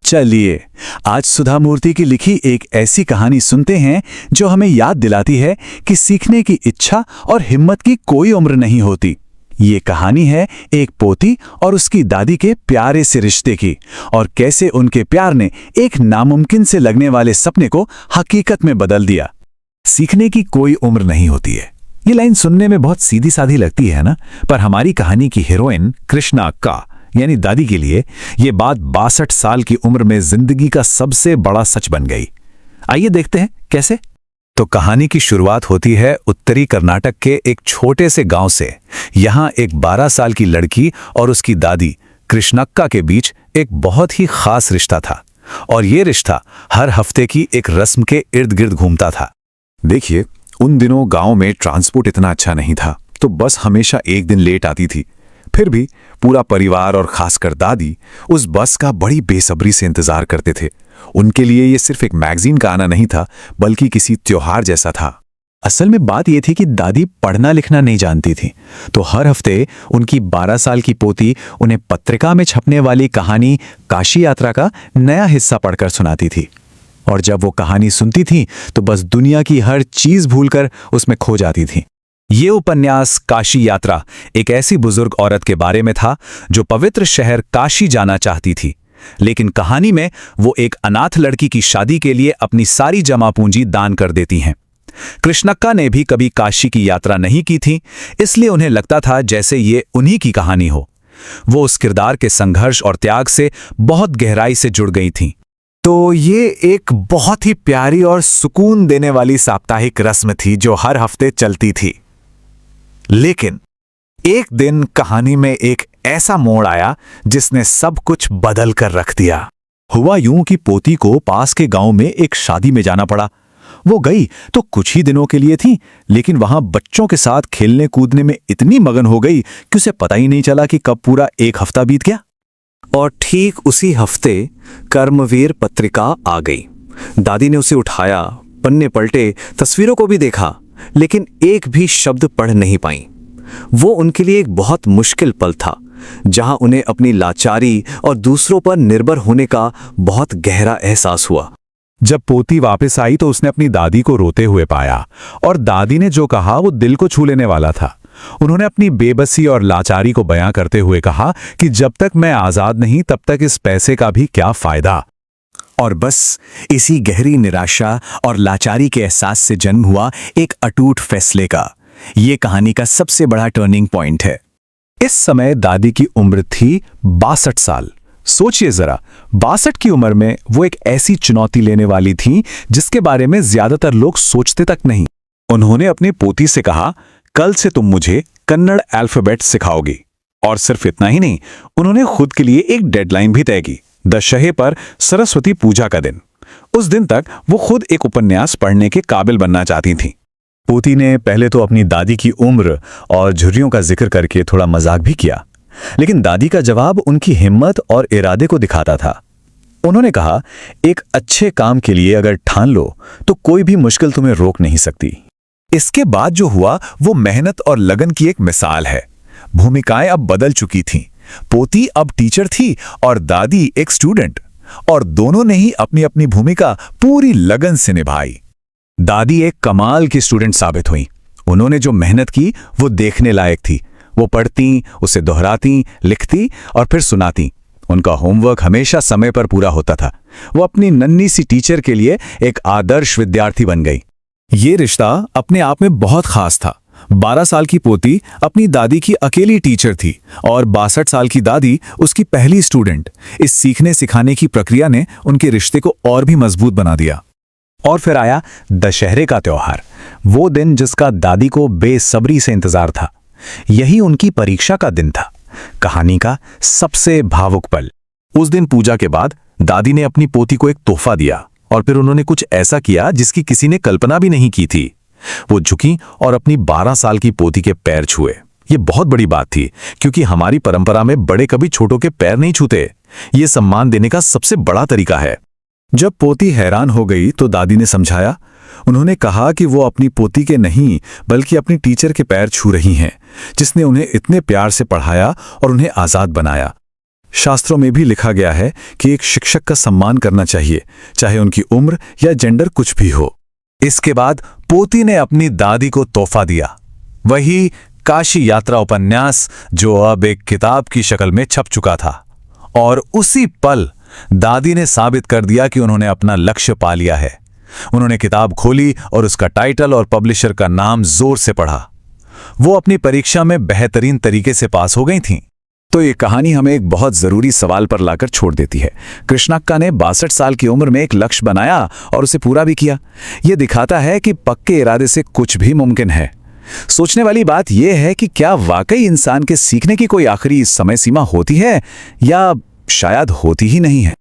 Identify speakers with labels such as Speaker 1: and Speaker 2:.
Speaker 1: चलिए आज सुधा मूर्ति की लिखी एक ऐसी कहानी सुनते हैं जो हमें याद दिलाती है कि सीखने की इच्छा और हिम्मत की कोई उम्र नहीं होती। ये कहानी है एक पोती और उसकी दादी के प्यारे से रिश्ते की और कैसे उनके प्यार ने एक नामुमकिन से लगने वाले सपने को हकीकत में बदल दिया। सीखने की कोई उम्र नहीं होती है। ये लाइन सुनने में बहुत सीधी सादी लगती है ना, पर हमारी कहानी की हीरोइन कृष्णा अक्का यानी दादी के लिए ये बात 62 साल की उम्र में जिंदगी का सबसे बड़ा सच बन गई। आइए देखते हैं कैसे। तो कहानी की शुरुआत होती है उत्तरी कर्नाटक के एक छोटे से गांव से। यहाँ एक 12 साल की लड़की और उसकी दादी कृष्णक्का के बीच एक बहुत ही खास रिश्ता था और ये रिश्ता हर हफ्ते की एक रस्म के इर्द गिर्द घूमता था। देखिए, उन दिनों गांव में ट्रांसपोर्ट इतना अच्छा नहीं था, तो बस हमेशा एक दिन लेट आती थी। फिर भी पूरा परिवार और खासकर दादी उस बस का बड़ी बेसब्री से इंतजार करते थे। उनके लिए ये सिर्फ एक मैगजीन का आना नहीं था, बल्कि किसी त्योहार जैसा था। असल में बात यह थी कि दादी पढ़ना लिखना नहीं जानती थी, तो हर हफ्ते उनकी 12 साल की पोती उन्हें पत्रिका में छपने वाली कहानी काशी यात्रा का नया हिस्सा पढ़कर सुनाती थी। और जब वो कहानी सुनती थी तो बस दुनिया की हर चीज भूलकर उसमें खो जाती थी। ये उपन्यास काशी यात्रा एक ऐसी बुजुर्ग औरत के बारे में था जो पवित्र शहर काशी जाना चाहती थी, लेकिन कहानी में वो एक अनाथ लड़की की शादी के लिए अपनी सारी जमा पूंजी दान कर देती हैं। कृष्णक्का ने भी कभी काशी की यात्रा नहीं की थी, इसलिए उन्हें लगता था जैसे ये उन्हीं की कहानी हो। वो उस किरदार के संघर्ष और त्याग से बहुत गहराई से जुड़ गई थीं। तो ये एक बहुत ही प्यारी और सुकून देने वाली साप्ताहिक रस्म थी जो हर हफ्ते चलती थी। लेकिन एक दिन कहानी में एक ऐसा मोड़ आया जिसने सब कुछ बदल कर रख दिया। हुआ यूं कि पोती को पास के गांव में एक शादी में जाना पड़ा। वो गई तो कुछ ही दिनों के लिए थी, लेकिन वहां बच्चों के साथ खेलने कूदने में इतनी मगन हो गई कि उसे पता ही नहीं चला कि कब पूरा एक हफ्ता बीत गया। और ठीक उसी हफ्ते कर्मवीर पत्रिका आ गई। दादी ने उसे उठाया, पन्ने पलटे, तस्वीरों को भी देखा, लेकिन एक भी शब्द पढ़ नहीं पाई। वो उनके लिए एक बहुत मुश्किल पल था, जहां उन्हें अपनी लाचारी और दूसरों पर निर्भर होने का बहुत गहरा एहसास हुआ। जब पोती वापस आई तो उसने अपनी दादी को रोते हुए पाया, और दादी ने जो कहा वो दिल को छू लेने वाला था। उन्होंने अपनी बेबसी और लाचारी को बयां करते हुए कहा कि जब तक मैं आजाद नहीं तब तक इस पैसे का भी क्या फायदा। और बस इसी गहरी निराशा और लाचारी के एहसास से जन्म हुआ एक अटूट फैसले का। ये कहानी का सबसे बड़ा टर्निंग पॉइंट है। इस समय दादी की उम्र थी 62 साल। सोचिए जरा, 62 की उम्र में वो एक ऐसी चुनौती लेने वाली थी जिसके बारे में ज्यादातर लोग सोचते तक नहीं। उन्होंने अपनी पोती से कहा, कल से तुम मुझे कन्नड़ अल्फाबेट सिखाओगी। और सिर्फ इतना ही नहीं, उन्होंने खुद के लिए एक डेडलाइन भी तय की, दशहरे पर सरस्वती पूजा का दिन। उस दिन तक वो खुद एक उपन्यास पढ़ने के काबिल बनना चाहती थीं। पोती ने पहले तो अपनी दादी की उम्र और झुर्रियों का जिक्र करके थोड़ा मजाक भी किया, लेकिन दादी का जवाब उनकी हिम्मत और इरादे को दिखाता था। उन्होंने कहा, एक अच्छे काम के लिए अगर ठान लो तो कोई भी मुश्किल तुम्हें रोक नहीं सकती। इसके बाद जो हुआ वो मेहनत और लगन की एक मिसाल है। भूमिकाएं अब बदल चुकी थीं। पोती अब टीचर थी और दादी एक स्टूडेंट, और दोनों ने ही अपनी अपनी भूमिका पूरी लगन से निभाई। दादी एक कमाल की स्टूडेंट साबित हुई। उन्होंने जो मेहनत की वो देखने लायक थी। वो पढ़ती, उसे दोहराती, लिखती और फिर सुनाती। उनका होमवर्क हमेशा समय पर पूरा होता था। वो अपनी नन्ही सी टीचर के लिए एक आदर्श विद्यार्थी बन गई। ये रिश्ता अपने आप में बहुत खास था। 12 साल की पोती अपनी दादी की अकेली टीचर थी और 62 साल की दादी उसकी पहली स्टूडेंट। इस सीखने सिखाने की प्रक्रिया ने उनके रिश्ते को और भी मजबूत बना दिया। और फिर आया दशहरे का त्योहार, वो दिन जिसका दादी को बेसब्री से इंतजार था। यही उनकी परीक्षा का दिन था, कहानी का सबसे भावुक पल। उस दिन पूजा के बाद दादी ने अपनी पोती को एक तोहफा दिया और फिर उन्होंने कुछ ऐसा किया जिसकी किसी ने कल्पना भी नहीं की थी। वो झुकी और अपनी 12 साल की पोती के पैर छुए। ये बहुत बड़ी बात थी, क्योंकि हमारी परंपरा में बड़े कभी छोटों के पैर नहीं छूते। ये सम्मान देने का सबसे बड़ा तरीका है। जब पोती हैरान हो गई तो दादी ने समझाया। उन्होंने कहा कि वो अपनी पोती के नहीं बल्कि अपनी टीचर के पैर छू रही हैं, जिसने उन्हें इतने प्यार से पढ़ाया और उन्हें आजाद बनाया। शास्त्रों में भी लिखा गया है कि एक शिक्षक का सम्मान करना चाहिए, चाहे उनकी उम्र या जेंडर कुछ भी हो। इसके बाद पोती ने अपनी दादी को तोहफा दिया, वही काशी यात्रा उपन्यास जो अब एक किताब की शक्ल में छप चुका था। और उसी पल दादी ने साबित कर दिया कि उन्होंने अपना लक्ष्य पा लिया है। उन्होंने किताब खोली और उसका टाइटल और पब्लिशर का नाम जोर से पढ़ा। वो अपनी परीक्षा में बेहतरीन तरीके से पास हो गई थीं। तो ये कहानी हमें एक बहुत जरूरी सवाल पर लाकर छोड़ देती है। कृष्णक्का ने 62 साल की उम्र में एक लक्ष्य बनाया और उसे पूरा भी किया। ये दिखाता है कि पक्के इरादे से कुछ भी मुमकिन है। सोचने वाली बात यह है कि क्या वाकई इंसान के सीखने की कोई आखिरी समय सीमा होती है या शायद होती ही नहीं है।